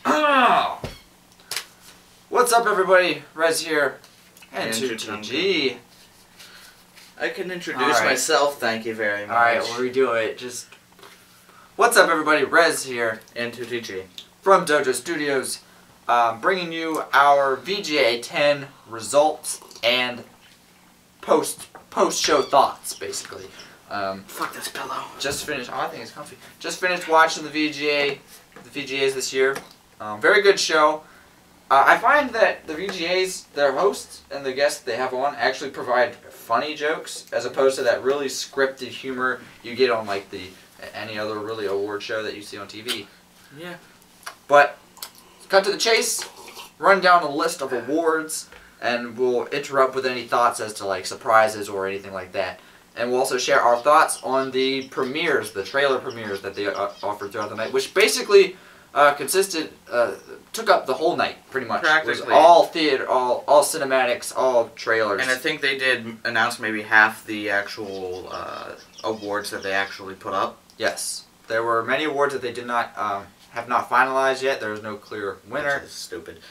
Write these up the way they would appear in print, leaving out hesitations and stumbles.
Oh. What's up, everybody? Rez here. And 2TG. I can introduce myself, thank you very much. Alright, we'll redo it. Just. What's up, everybody? Rez here. And 2TG. From Dojo Studios. Bringing you our VGA 10 results and post-show thoughts, basically. Fuck this pillow. Just finished. Oh, I think it's comfy. Just finished watching the VGAs this year. Very good show. I find that the VGAs, their hosts and the guests they have on actually provide funny jokes as opposed to that really scripted humor you get on like any other really award show that you see on TV. Yeah. But cut to the chase. Run down a list of awards, and we'll interrupt with any thoughts as to like surprises or anything like that. And we'll also share our thoughts on the premieres, the trailer premieres that they offered throughout the night, which basically took up the whole night, pretty much. Practically. It was all theater, all cinematics, all trailers. And I think they did announce maybe half the actual awards that they actually put up. Yes. There were many awards that they did not have not finalized yet. There was no clear winner. Which is stupid.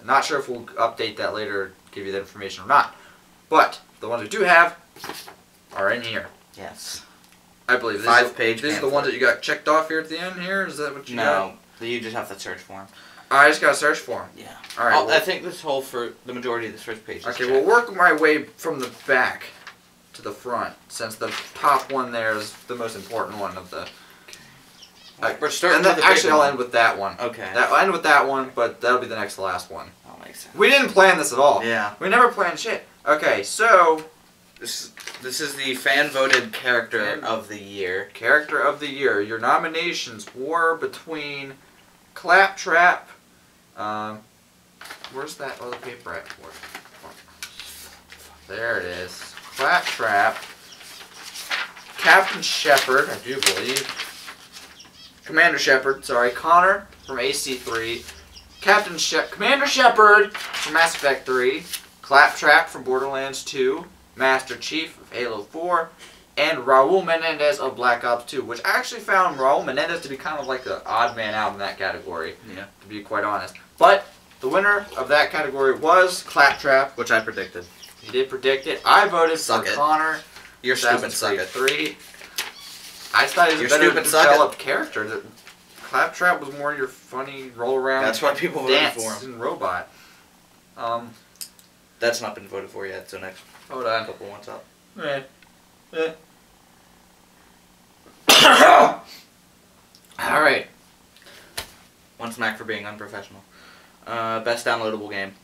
Not sure if we'll update that later, give you that information or not. But the ones we do have are in here. Yes. I believe this Five-page is the ones that you got checked off here at the end here? Is that what you got? No, you just have to search for them. I just gotta search for them. Yeah. Alright. I think this whole, for the majority of this first page is Okay, checked. we'll work my way from the back to the front, since the top one there is the most important one of the... Okay. We're starting with the actually, big I'll one. end with that one. Okay. I'll end with that one, but that'll be the next to last one. That makes sense. We didn't plan this at all. Yeah. We never planned shit. Okay, so... This is the fan-voted Character of the Year. Character of the Year. Your nominations were between Claptrap. Where's that other paper at? There it is. Claptrap. Captain Shepard, I do believe. Commander Shepard, sorry. Connor from AC3. Commander Shepard from Mass Effect 3. Claptrap from Borderlands 2. Master Chief of Halo 4, and Raul Menendez of Black Ops 2, which I actually found Raul Menendez to be kind of like the odd man out in that category, to be quite honest. But the winner of that category was Claptrap, Which I predicted. You did predict it. I voted for Connor. You're stupid, suck it. 3. I just thought he was a better developed character. Claptrap was more your funny roll around. That's why people voted for him. And robot. That's not been voted for yet, so next. Hold on. Couple ones up. Alright. One smack for being unprofessional. Best downloadable game.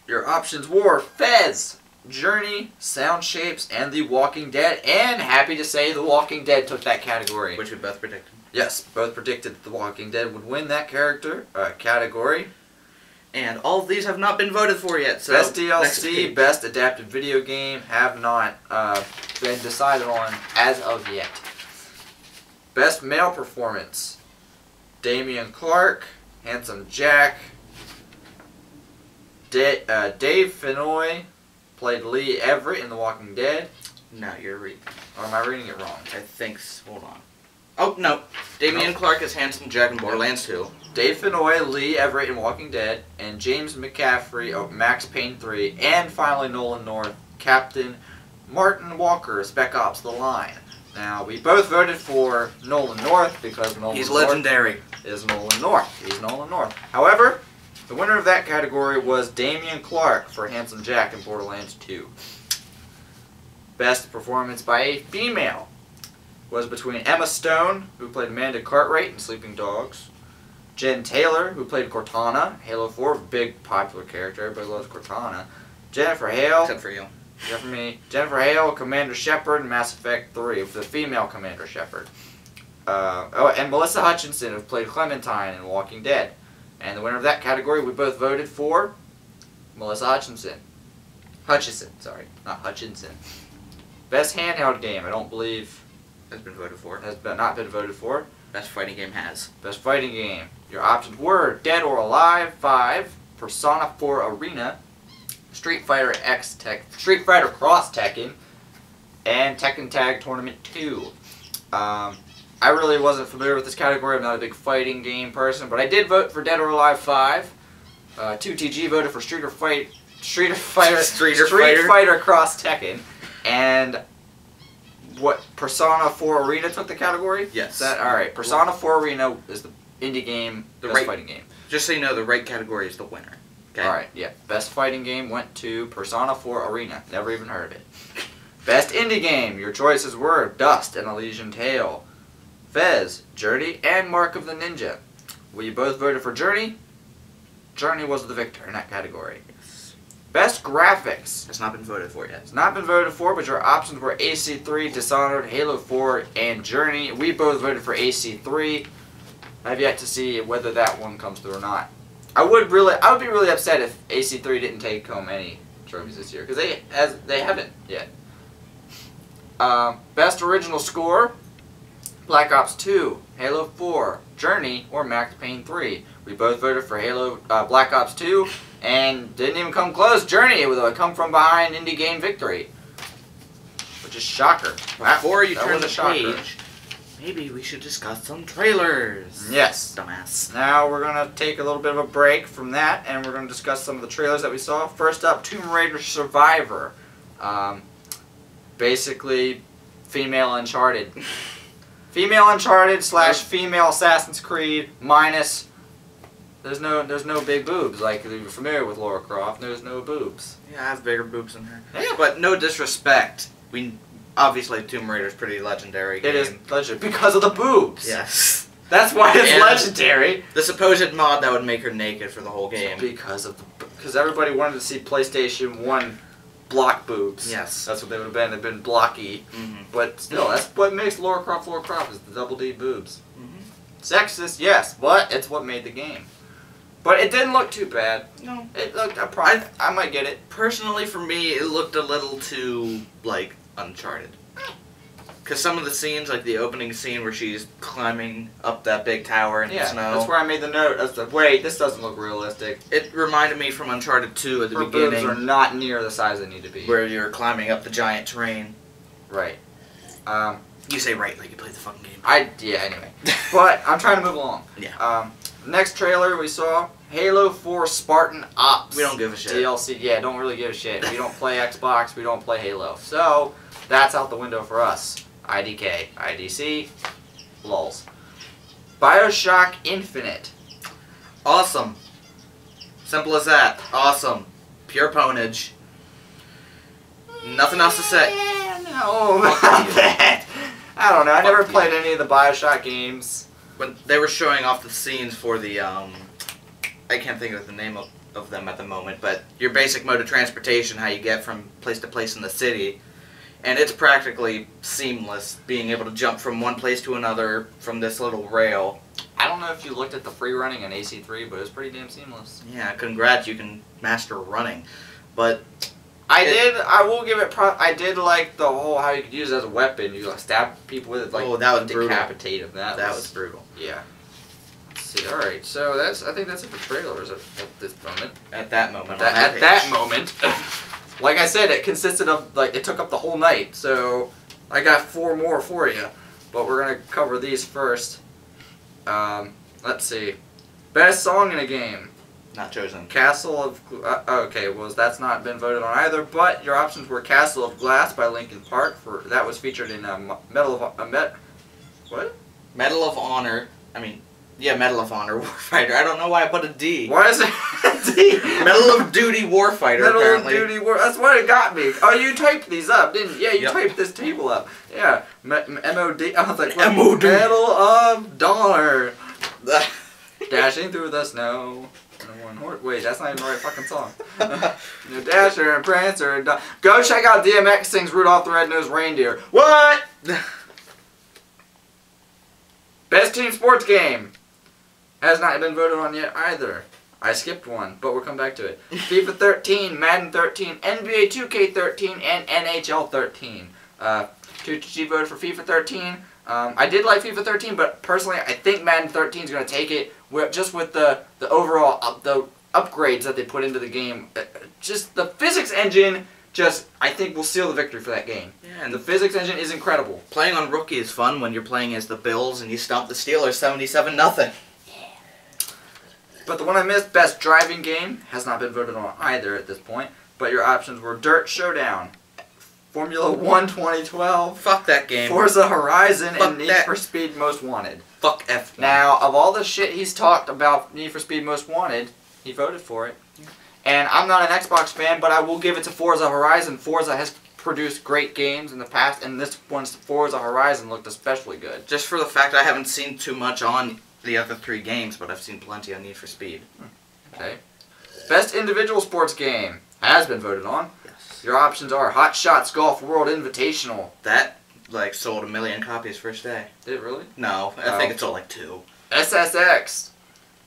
Your options were Fez, Journey, Sound Shapes, and The Walking Dead. And happy to say The Walking Dead took that category. Which we both predicted. Yes, both predicted The Walking Dead would win that category. And all of these have not been voted for yet. So Best DLC, Best Adapted Video Game have not been decided on as of yet. Best Male Performance, Damian Clark, Handsome Jack, Dave Fennoy played Lee Everett in The Walking Dead. No, you're reading. Or am I reading it wrong? I think so. Hold on. Oh, no. Damian Clark is Handsome Jack in Borderlands 2. Dave Fennoy, Lee Everett in Walking Dead, and James McCaffrey of Max Payne 3, and finally Nolan North, Captain Martin Walker, Spec Ops: The Line. Now, we both voted for Nolan North because He's legendary. Is Nolan North. He's Nolan North. However, the winner of that category was Damian Clark for Handsome Jack in Borderlands 2. Best performance by a female was between Emma Stone, who played Amanda Cartwright in Sleeping Dogs, Jen Taylor, who played Cortana, Halo 4, big popular character, everybody loves Cortana, Jennifer Hale, except for you. Except for me. Jennifer Hale, Commander Shepard in Mass Effect 3, the female Commander Shepard. And Melissa Hutchinson, who played Clementine in Walking Dead. And the winner of that category, we both voted for Melissa Hutchinson. Sorry, not Hutchinson. Best handheld game, I don't believe Has been voted for. has not been voted for. Best fighting game has. Best fighting game. Your options were Dead or Alive 5, Persona 4 Arena, Street Fighter Cross Tekken, and Tekken Tag Tournament 2. I really wasn't familiar with this category. I'm not a big fighting game person, but I did vote for Dead or Alive 5. 2TG voted for Street Fighter Cross Tekken, and what, Persona 4 Arena took the category? Yes. Alright, Persona 4 Arena is the indie game, best fighting game. Just so you know, the right category is the winner. Okay? Alright, yeah. Best fighting game went to Persona 4 Arena. Never even heard of it. Best indie game, your choices were Dust and Elysian Tale, Fez, Journey, and Mark of the Ninja. We both voted for Journey. Journey was the victor in that category. Yes. Best graphics. Has not been voted for yet. It's not been voted for, but your options were AC3, Dishonored, Halo 4, and Journey. We both voted for AC3. I've yet to see whether that one comes through or not. I would be really upset if AC3 didn't take home any trophies this year, because they haven't yet. Best original score: Black Ops 2, Halo 4, Journey, or Max Payne 3. We both voted for Black Ops 2, and didn't even come close. Journey with a come from behind indie game victory, which is shocker. Before you that turn was the a shocker. page, maybe we should discuss some trailers. Yes. Dumbass. Now we're going to take a little bit of a break from that, and we're going to discuss some of the trailers that we saw. First up, Tomb Raider Survivor. Basically, female Uncharted. Female Uncharted / female Assassin's Creed minus. There's no big boobs, like if you're familiar with Lara Croft. There's no boobs. Yeah, I have bigger boobs than her. Yeah. But no disrespect. Obviously Tomb Raider's pretty legendary game. It is legendary because of the boobs. Yes. That's why it's And legendary. The supposed mod that would make her naked for the whole game. Because everybody wanted to see PlayStation 1 block boobs. Yes. That's what they would have been. They've been blocky. Mm-hmm. But still, that's what makes Lara Croft is the double D boobs. Mm-hmm. Sexist, yes, but it's what made the game. But it didn't look too bad. No. It looked, I might get it. Personally, for me, it looked a little too, like, Uncharted. Because some of the scenes, like the opening scene where she's climbing up that big tower in the snow. That's where I made the note. I was like, wait, this doesn't look realistic. It reminded me from Uncharted 2 at the Her beginning. boobs are not near the size they need to be. Where you're climbing up the giant terrain. Right. You say right like you played the fucking game. Yeah, anyway. But I'm trying to move along. Yeah. Next trailer we saw, Halo 4 Spartan Ops. We don't give a shit. DLC, yeah, don't really give a shit. We don't play Xbox, we don't play Halo. So, that's out the window for us. IDK, IDC, lols. Bioshock Infinite. Awesome. Simple as that. Awesome. Pure ponage. Nothing else to say. No, about that. I don't know. I never played any of the Bioshock games. When they were showing off the scenes for the, I can't think of the name of them at the moment, but your basic mode of transportation, how you get from place to place in the city. And it's practically seamless, being able to jump from one place to another from this little rail. I don't know if you looked at the free running in AC3, but it was pretty damn seamless. Yeah, congrats, you can master running. But I will give it I did like the whole how you could use it as a weapon. You like stab people with it, like, oh, that was decapitate brutal. That was brutal. Yeah. Let's see. All right. So I think that's it for trailers at this moment. At that moment. At that moment. Like I said, it consisted of, like, it took up the whole night. So I got 4 more for you, but we're gonna cover these first. Let's see. Best song in a game. Not chosen. Castle of... okay, well, that's not been voted on either, but your options were Castle of Glass by Linkin Park. That was featured in Medal of... what? Medal of Honor. Yeah, Medal of Honor Warfighter. I don't know why I put a D. Why is it D? Medal of Duty Warfighter, Medal apparently. of Duty That's what it got me. Oh, you typed these up, didn't you? Yeah, you typed this table up. Yeah. M-O-D. I was like, M-O-D. Medal of Honor. Dashing through the snow. Wait, that's not even the right fucking song. Dasher and Prancer and go check out DMX sings Rudolph the Red-Nosed Reindeer. What? Best team sports game. Has not been voted on yet either. I skipped one, but we'll come back to it. FIFA 13, Madden 13, NBA 2K13, and NHL 13. 2G voted for FIFA 13. I did like FIFA 13, but personally, I think Madden 13 is going to take it. Just with the overall the upgrades that they put into the game. Just the physics engine I think will seal the victory for that game. Yeah, and The physics engine is incredible. playing on Rookie is fun when you're playing as the Bills and you stomp the Steelers 77-0. But the one I missed, best driving game, has not been voted on either at this point. But your options were Dirt Showdown, Formula 1 2012, Fuck that game. Forza Horizon, Fuck and Need that. for Speed Most Wanted. Fuck F1. Now, of all the shit he's talked about Need for Speed Most Wanted, he voted for it. And I'm not an Xbox fan, but I will give it to Forza Horizon. Forza has produced great games in the past, and this one's Forza Horizon looked especially good. Just for the fact I haven't seen too much on the other 3 games, but I've seen plenty on Need for Speed. Okay. Best individual sports game has been voted on. Yes. Your options are Hot Shots Golf World Invitational. That, like, sold 1 million copies first day. Did it really? No, I think it sold like 2. SSX.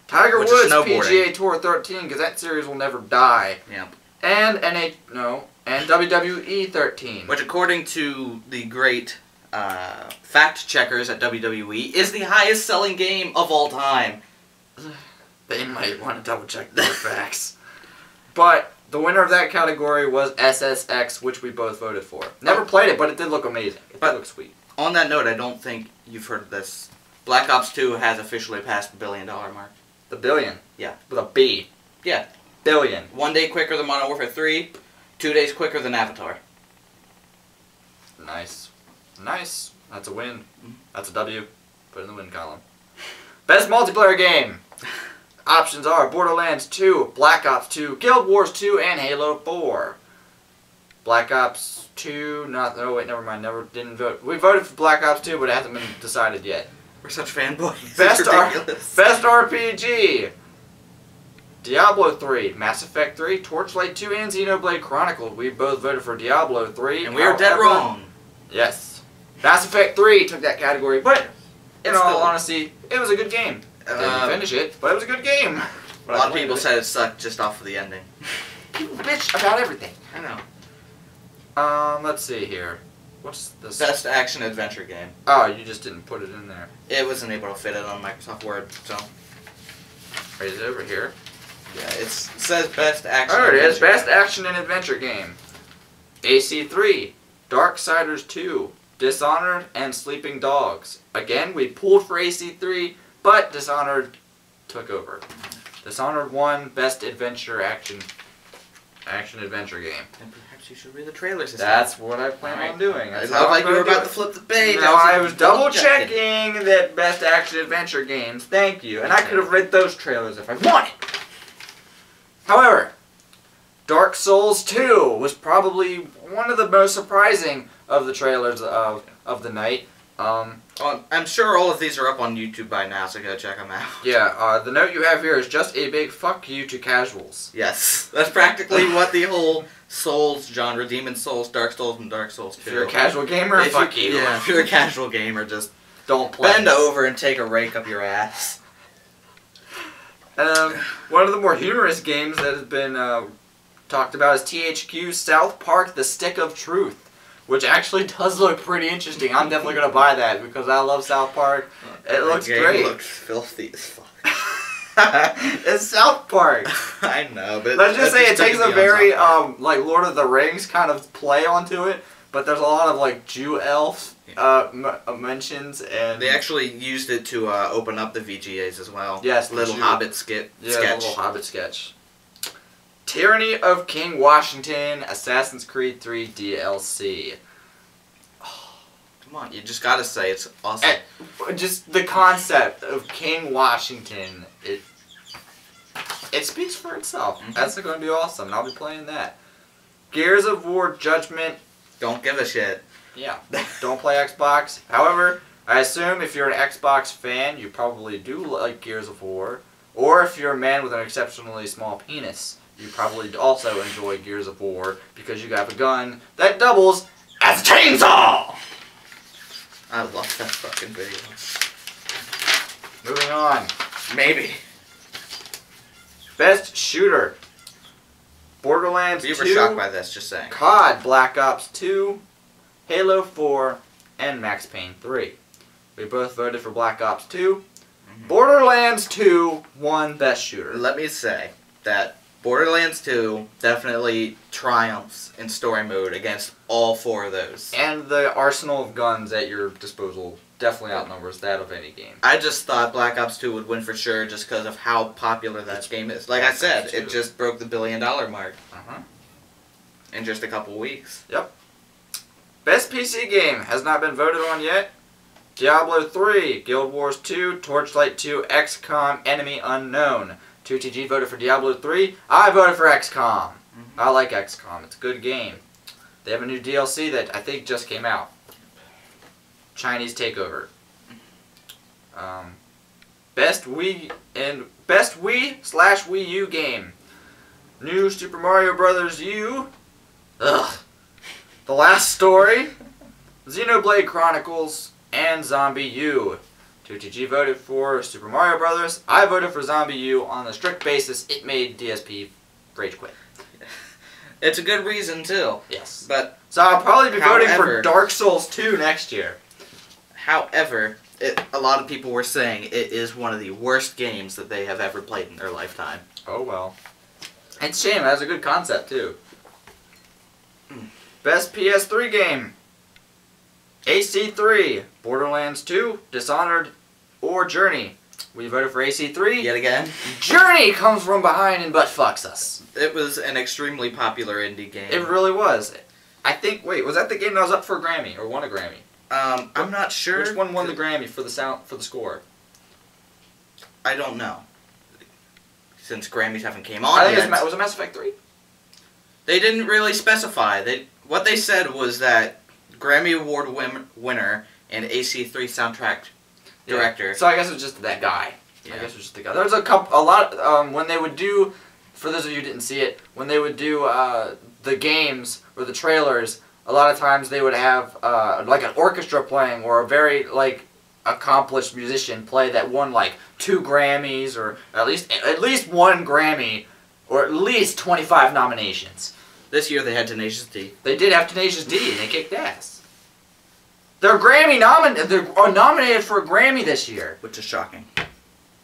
Tiger Which is Woods snowboarding. PGA Tour 13, because that series will never die. Yep. And and WWE 13. Which, according to the great fact checkers at WWE, is the highest selling game of all time. They might want to double check their facts. But the winner of that category was SSX, which we both voted for. Never played it, but it did look amazing. It did look sweet. On that note, I don't think you've heard of this. Black Ops 2 has officially passed the $1 billion mark. The billion. Yeah. With a B. Yeah. Billion. 1 day quicker than Modern Warfare 3, 2 days quicker than Avatar. Nice. Nice. That's a win. That's a W. Put it in the win column. Best multiplayer game. Options are Borderlands 2, Black Ops 2, Guild Wars 2, and Halo 4. Black Ops 2, never mind, didn't vote. We voted for Black Ops 2, but it hasn't been decided yet. We're such fanboys. Best, It's ridiculous. best RPG. Diablo 3, Mass Effect 3, Torchlight 2, and Xenoblade Chronicles. We both voted for Diablo 3. And we are dead However, wrong. Yes. Mass Effect 3 took that category, but in It's all still- honesty, it was a good game. Didn't finish it, but it was a good game. A lot of people said it sucked just off of the ending. People bitch about everything. I know. Let's see here. What's this? Best action adventure game. Oh, you just didn't put it in there. It wasn't able to fit it on Microsoft Word, so. Is it over here? Yeah, it says best action Oh, it is. adventure Best action and adventure game. AC3, Darksiders 2, Dishonored, and Sleeping Dogs. Again, we pulled for AC3, but Dishonored took over. Dishonored won best adventure action adventure game. And perhaps you should read the trailers. That's what I plan on doing. It That's looked how like I'm you were gonna do about it. to flip the page. No, I was double checking that best action adventure games. Thank you. And I could have read those trailers if I wanted. However, Dark Souls 2 was probably one of the most surprising of the trailers of the night. I'm sure all of these are up on YouTube by now, so go check them out. Yeah, the note you have here is just a big fuck you to casuals. Yes, that's practically what the whole Souls genre, Demon Souls, Dark Souls, and Dark Souls 2. If you're a casual gamer, fuck you. Yeah, if you're a casual gamer, just don't play. bend over and take a rake up your ass. One of the more humorous games that has been talked about is THQ South Park: The Stick of Truth, which actually does look pretty interesting. I'm definitely going to buy that because I love South Park. It looks great. It looks filthy as fuck. It's South Park. I know, but Let's just say it takes a beyond very South Park. like Lord of the Rings kind of play onto it, but there's a lot of like Jew elf mentions, and They actually used it to open up the VGAs as well. Yes, Little Jew- Hobbit sketch. the little Hobbit sketch. Tyranny of King Washington, Assassin's Creed 3 DLC. Come on, you just gotta say it's awesome. Just the concept of King Washington, it speaks for itself. Mm-hmm. That's going to be awesome, and I'll be playing that. Gears of War Judgment. Don't give a shit. Yeah, don't play Xbox. However, I assume if you're an Xbox fan, you probably do like Gears of War. Or if you're a man with an exceptionally small penis, you probably also enjoy Gears of War because you have a gun that doubles as a chainsaw! I love that fucking video. Moving on. Maybe. Best Shooter. Borderlands You 2. were shocked by this, just saying. COD Black Ops 2, Halo 4, and Max Payne 3. We both voted for Black Ops 2. Borderlands 2 won Best Shooter. Let me say that Borderlands 2 definitely triumphs in story mode against all 4 of those. And the arsenal of guns at your disposal definitely outnumbers that of any game. I just thought Black Ops 2 would win for sure just because of how popular that game is. Like I said, it just broke the $1 billion mark in just a couple weeks. Yep. Best PC game has not been voted on yet. Diablo 3, Guild Wars 2, Torchlight 2, XCOM, Enemy Unknown. 2TG voted for Diablo 3. I voted for XCOM. I like XCOM. It's a good game. They have a new DLC that I think just came out. Chinese Takeover. Best Wii /Wii U game. New Super Mario Brothers U. Ugh. The Last Story. Xenoblade Chronicles and Zombie U. 2TG voted for Super Mario Brothers. I voted for Zombie U on the strict basis it made DSP rage quit. It's a good reason too. Yes. But so I'll probably be voting for Dark Souls 2 next year. However, a lot of people were saying it is one of the worst games that they have ever played in their lifetime. Oh well. It's a shame. It has a good concept too. Best PS3 game. AC3, Borderlands 2, Dishonored, or Journey. We voted for AC3. Yet again. Journey comes from behind and butt fucks us. It was an extremely popular indie game. It really was. I think, wait, was that the game that was up for a Grammy, or won a Grammy? I'm not sure. Which one won the Grammy for the score? I don't know. Since Grammys haven't came on I think yet. was it Mass Effect 3? They didn't really specify. What they said was that Grammy Award winner and AC3 soundtrack director. Yeah. So I guess it was just that guy. Yeah. I guess it was just the guy. There was a lot, when they would do, for those of you who didn't see it, when they would do the games or the trailers, a lot of times they would have like an orchestra playing or a very like accomplished musician play that won like 2 Grammys or at least 1 Grammy or at least 25 nominations. This year they had Tenacious D. They did have Tenacious D, and they kicked ass. They're nominated for a Grammy this year, which is shocking.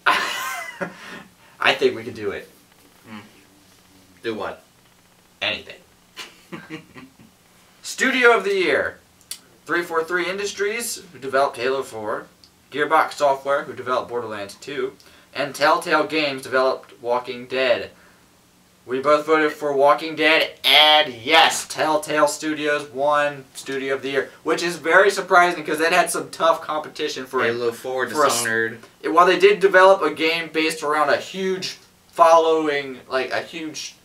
I think we could do it. Do what? Anything. Studio of the Year. 343 Industries, who developed Halo 4. Gearbox Software, who developed Borderlands 2. And Telltale Games developed Walking Dead. We both voted for Walking Dead, and yes, Telltale Studios won Studio of the Year, which is very surprising because that had some tough competition for Halo 4, Dishonored. While they did develop a game based around a huge following, like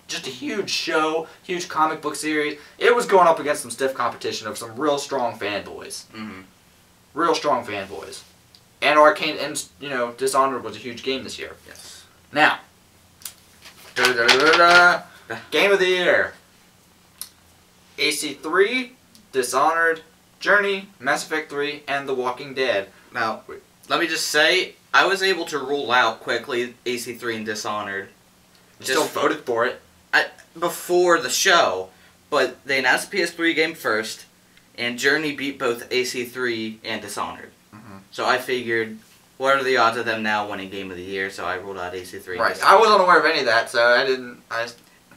just a huge show, huge comic book series, it was going up against some stiff competition of some real strong fanboys. Real strong fanboys. And Arcane, and Dishonored was a huge game this year. Yes. Now. Game of the Year. AC3, Dishonored, Journey, Mass Effect 3, and The Walking Dead. Now, let me just say, I was able to rule out quickly AC3 and Dishonored. You still voted for it? Before the show, but they announced the PS3 game first, and Journey beat both AC3 and Dishonored. So I figured, what are the odds of them now winning Game of the Year? So I ruled out AC3. Right. I wasn't aware of any of that, so I didn't.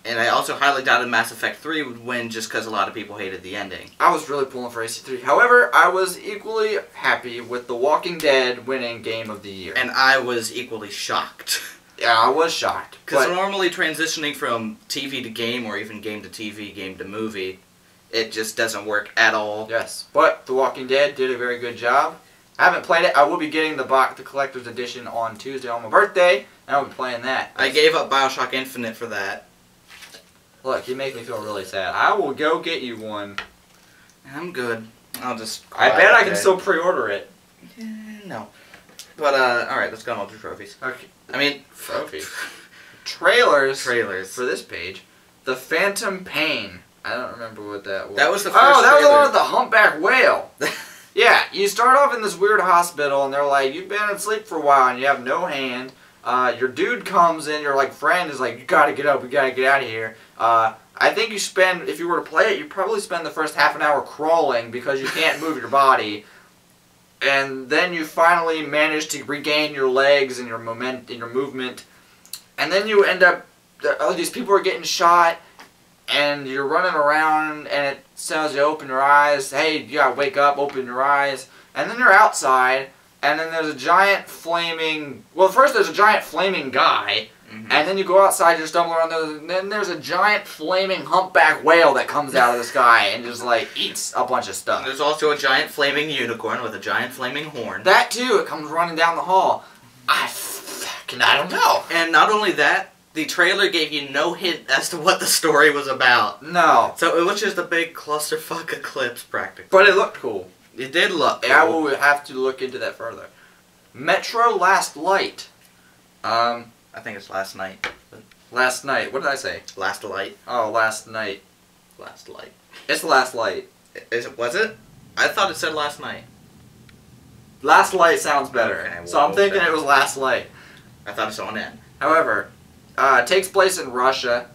And I also highly doubted Mass Effect 3 would win just because a lot of people hated the ending. I was really pulling for AC3. However, I was equally happy with The Walking Dead winning Game of the Year. And I was equally shocked. Yeah, I was shocked. Because normally transitioning from TV to game, or even game to TV, game to movie, it just doesn't work at all. Yes, but The Walking Dead did a very good job. I haven't played it. I will be getting the collector's edition on Tuesday on my birthday, and I'll be playing that. I gave up Bioshock Infinite for that. Look, you make me feel really sad. I will go get you one. I'm good. I'll just... I bet I can still pre-order it. No. But, alright, let's go on to trophies. Okay. I mean... Trophies. Trailers. Trailers. For this page. The Phantom Pain. I don't remember what that was. That was the first that was the one trailer. with the humpback whale. Yeah, you start off in this weird hospital, and they're like, you've been asleep for a while, and you have no hand. Your dude comes in, your friend is like, you gotta get up, we gotta get out of here. I think you spend, if you were to play it, you'd probably spend the first half an hour crawling because you can't move your body. And then you finally manage to regain your legs and your movement. And then you end up these people are getting shot, and you're running around, and it tells you open your eyes. Hey, you gotta wake up, open your eyes, and then you're outside, and then there's a giant flaming. Well, first there's a giant flaming guy. And then you go outside, you stumble around there, and then there's a giant flaming humpback whale that comes out of the sky and just like eats a bunch of stuff. There's also a giant flaming unicorn with a giant flaming horn. That too, it comes running down the hall. I don't know. And not only that, the trailer gave you no hint as to what the story was about. No. So it was just a big clusterfuck eclipse, practically. But it looked cool. It did look cool. I will have to look into that further. Metro Last Light. I think it's last night. Last night. What did I say? Last light. Oh, last night. Last light. It's the Last Light. Was it? I thought it said last night. Last Light sounds better. Okay, so I'm thinking it was Last Light. I thought it was on N. However, it takes place in Russia.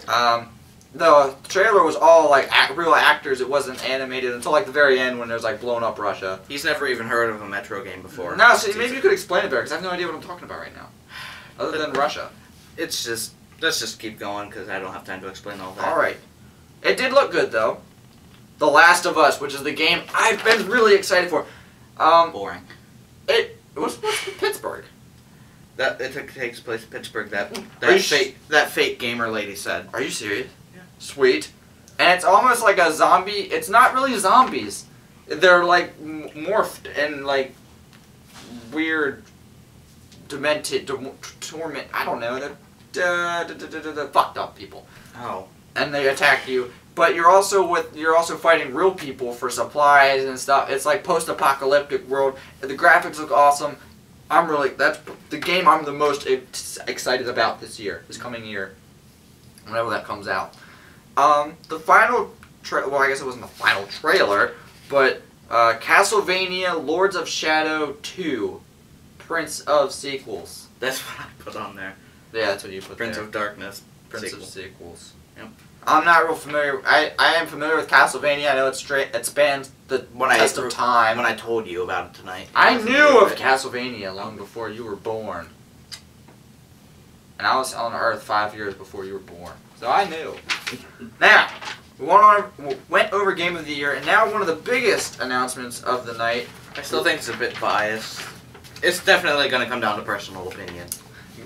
The trailer was all like real actors. It wasn't animated until like the very end when there's like blown up Russia. He's never even heard of a Metro game before. No, so maybe you could explain it better because I have no idea what I'm talking about right now. Other than Russia. It's just, let's just keep going because I don't have time to explain all that. Alright. It did look good though. The Last of Us, which is the game I've been really excited for. Boring. It was Pittsburgh. It takes place in Pittsburgh. That fake gamer lady said. Are you serious? Yeah. Sweet. And it's almost like a zombie. It's not really zombies. They're like morphed and like weird, demented, torment. I don't know. They're fucked up people. Oh. And they attack you. But you're also fighting real people for supplies and stuff. It's like post-apocalyptic world. The graphics look awesome. That's the game I'm the most excited about this coming year, whenever that comes out. The final, well, I guess it wasn't the final trailer, but Castlevania Lords of Shadow 2, Prince of Sequels. That's what I put on there. Yeah, that's what you put Prince there. of Darkness. Prince of Sequels. Yep. I'm not real familiar. I am familiar with Castlevania. I know it spans the test of time. When I told you about it tonight. I knew of Castlevania long before you were born. And I was on Earth 5 years before you were born. So I knew. Now, we went over Game of the Year, and now one of the biggest announcements of the night. I still think it's a bit biased. It's definitely going to come down to personal opinion.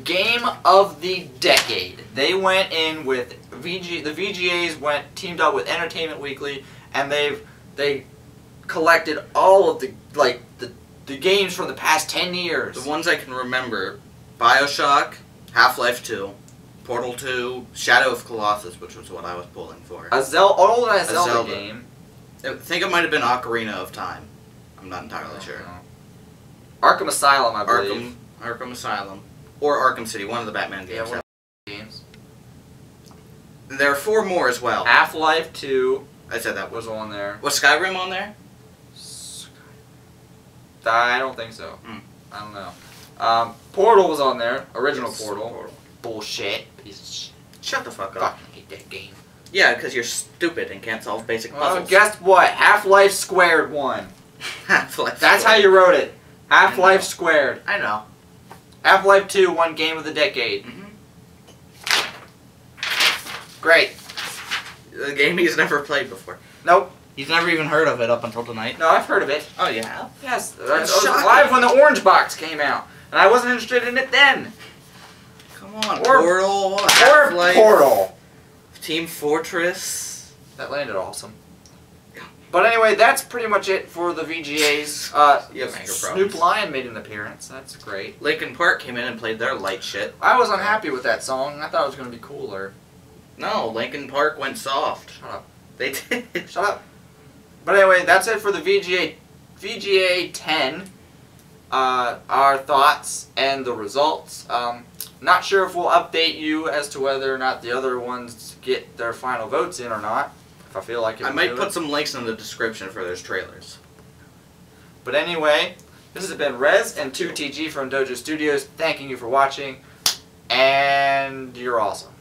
Game of the Decade. They went in with the VGAs teamed up with Entertainment Weekly, and they collected all of the games from the past 10 years. The ones I can remember: BioShock, Half-Life 2, Portal 2, Shadow of Colossus, which was what I was pulling for. A Zelda game. I think it might have been Ocarina of Time. I'm not entirely sure. Arkham Asylum, I believe. Arkham Asylum. Or Arkham City, one of the Batman games. Yeah, one of the games. There are 4 more as well. Half-Life 2. I said that was on there. Was Skyrim on there? I don't think so. I don't know. Portal was on there. Original Portal. Bullshit. Piece of shit. Shut the fuck up. Fucking hate that game. Yeah, because you're stupid and can't solve basic puzzles. Well, guess what? Half-Life Squared won. Half-Life. That's how you wrote it. Half-Life Squared. I know. Half-Life 2 won Game of the Decade. Great. The game he's never played before. Nope. He's never even heard of it up until tonight. No, I've heard of it. Oh, you have? Yes. I was alive when the Orange Box came out. And I wasn't interested in it then. Come on, Portal, or Half-Life, Portal. Team Fortress. That landed awesome. But anyway, that's pretty much it for the VGAs. Snoop Lion made an appearance. That's great. Linkin Park came in and played their light shit. I was unhappy with that song. I thought it was going to be cooler. No, Linkin Park went soft. Shut up. They did. Shut up. But anyway, that's it for the VGA 10. Our thoughts and the results. Not sure if we'll update you as to whether or not the other ones get their final votes in or not. If I feel like it. I might put some links in the description for those trailers. But anyway, this has been Rez and 2TG from Dojo Studios. Thanking you for watching, and you're awesome.